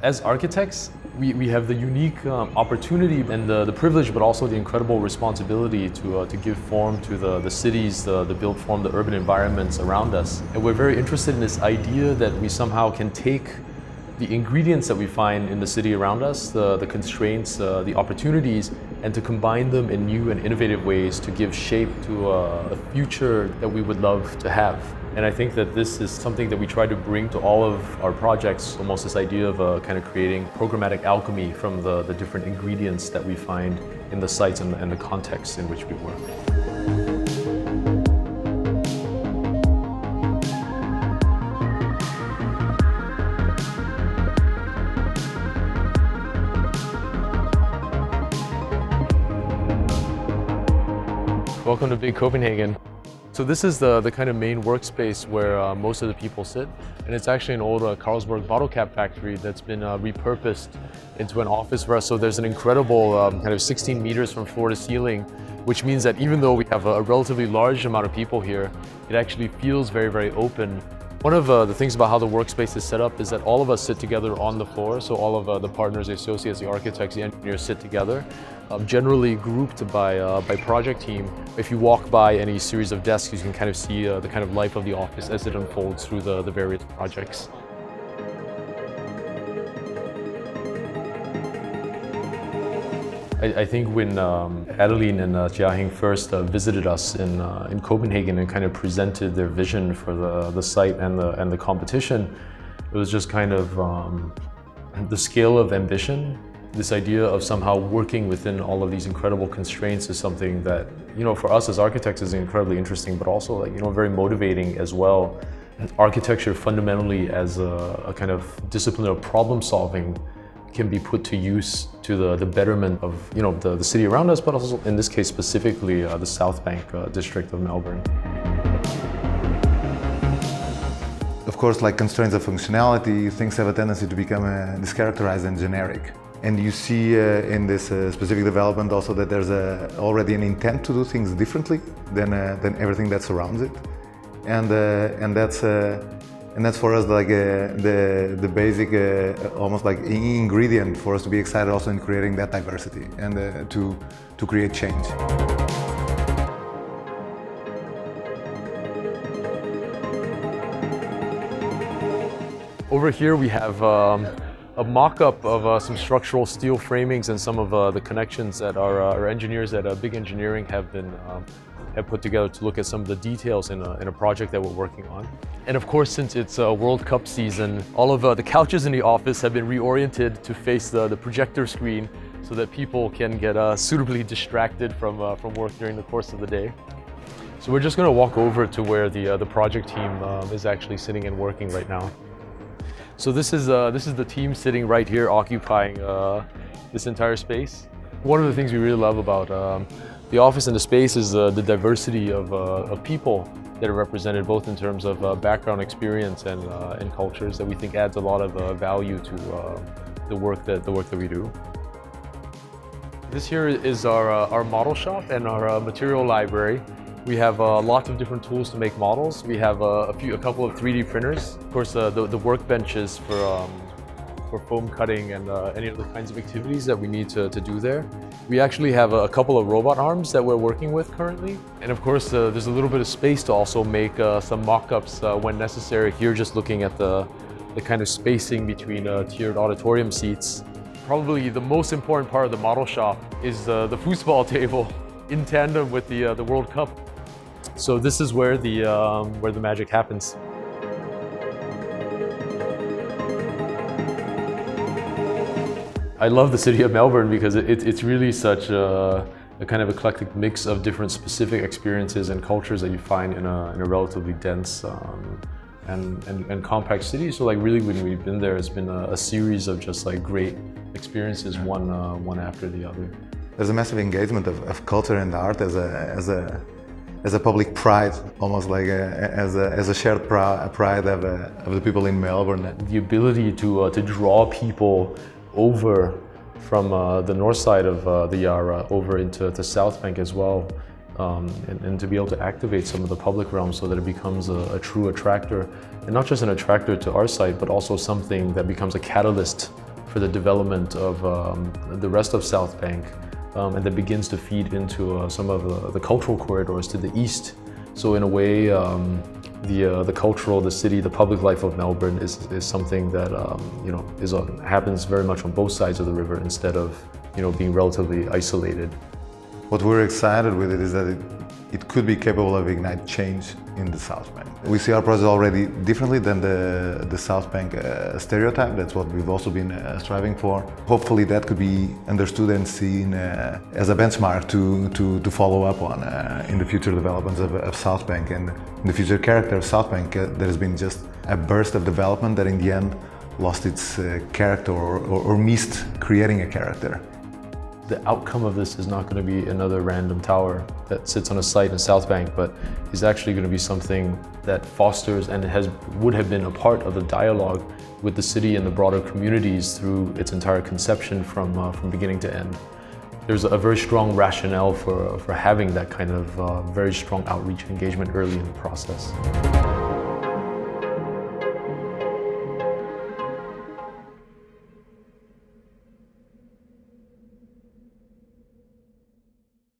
As architects, we have the unique opportunity and the privilege, but also the incredible responsibility to give form to the cities, the built form, the urban environments around us. And we're very interested in this idea that we somehow can take the ingredients that we find in the city around us, the constraints, the opportunities, and to combine them in new and innovative ways to give shape to a future that we would love to have. And I think that this is something that we try to bring to all of our projects, almost this idea of kind of creating programmatic alchemy from the different ingredients that we find in the sites and the contexts in which we work. Welcome to Big Copenhagen. So this is the kind of main workspace where most of the people sit, and it's actually an old Carlsberg bottle cap factory that's been repurposed into an office for us. So there's an incredible kind of 16 meters from floor to ceiling, which means that even though we have a relatively large amount of people here, it actually feels very, very open. One of the things about how the workspace is set up is that all of us sit together on the floor. So all of the partners, the associates, the architects, the engineers sit together, generally grouped by project team. If you walk by any series of desks, you can kind of see the kind of life of the office as it unfolds through the various projects. I think when Adeline and Jiahing first visited us in Copenhagen and kind of presented their vision for the site and the competition, it was just kind of the scale of ambition. This idea of somehow working within all of these incredible constraints is something that, for us as architects is incredibly interesting, but also very motivating as well. Architecture fundamentally as a kind of discipline of problem solving can be put to use to the betterment of the city around us, but also in this case specifically the South Bank district of Melbourne. Of course, like constraints of functionality, things have a tendency to become mischaracterized and generic. And you see in this specific development also that there's already an intent to do things differently than everything that surrounds it, and that's for us like the basic almost like ingredient for us to be excited also in creating that diversity and to create change. Over here we have a mock-up of some structural steel framings and some of the connections that our engineers at Big Engineering have put together to look at some of the details in a project that we're working on. And of course, since it's World Cup season, all of the couches in the office have been reoriented to face the projector screen so that people can get suitably distracted from work during the course of the day. So we're just going to walk over to where the project team is actually sitting and working right now. So this is the team sitting right here occupying this entire space. One of the things we really love about the office and the space is the diversity of people that are represented, both in terms of background, experience, and cultures that we think adds a lot of value to the work that we do. This here is our model shop and our material library. We have lots of different tools to make models. We have a couple of 3D printers. Of course, the workbenches for foam cutting and any other kinds of activities that we need to do there. We actually have a couple of robot arms that we're working with currently. And of course, there's a little bit of space to also make some mock-ups when necessary. Here, just looking at the kind of spacing between tiered auditorium seats. Probably the most important part of the model shop is the foosball table in tandem with the World Cup. So this is where the magic happens. I love the city of Melbourne because it's really such a kind of eclectic mix of different specific experiences and cultures that you find in a relatively dense and compact city. So like really when we've been there, it's been a series of just like great experiences, one after the other. There's a massive engagement of culture and art as a public pride, almost like as a shared pride of the people in Melbourne. The ability to draw people over from the north side of the Yarra over into the South Bank as well, and to be able to activate some of the public realm so that it becomes a true attractor, and not just an attractor to our site, but also something that becomes a catalyst for the development of the rest of South Bank, and that begins to feed into some of the cultural corridors to the east. So in a way, the cultural, the city, the public life of Melbourne is something that happens very much on both sides of the river instead of being relatively isolated. What we're excited with it is that it could be capable of ignite change in the South Bank. We see our project already differently than the South Bank stereotype. That's what we've also been striving for. Hopefully that could be understood and seen as a benchmark to follow up on in the future developments of South Bank. And in the future character of South Bank, there has been just a burst of development that in the end lost its character or missed creating a character. The outcome of this is not going to be another random tower that sits on a site in South Bank, but is actually going to be something that fosters and would have been a part of the dialogue with the city and the broader communities through its entire conception from beginning to end. There's a very strong rationale for having that kind of very strong outreach engagement early in the process.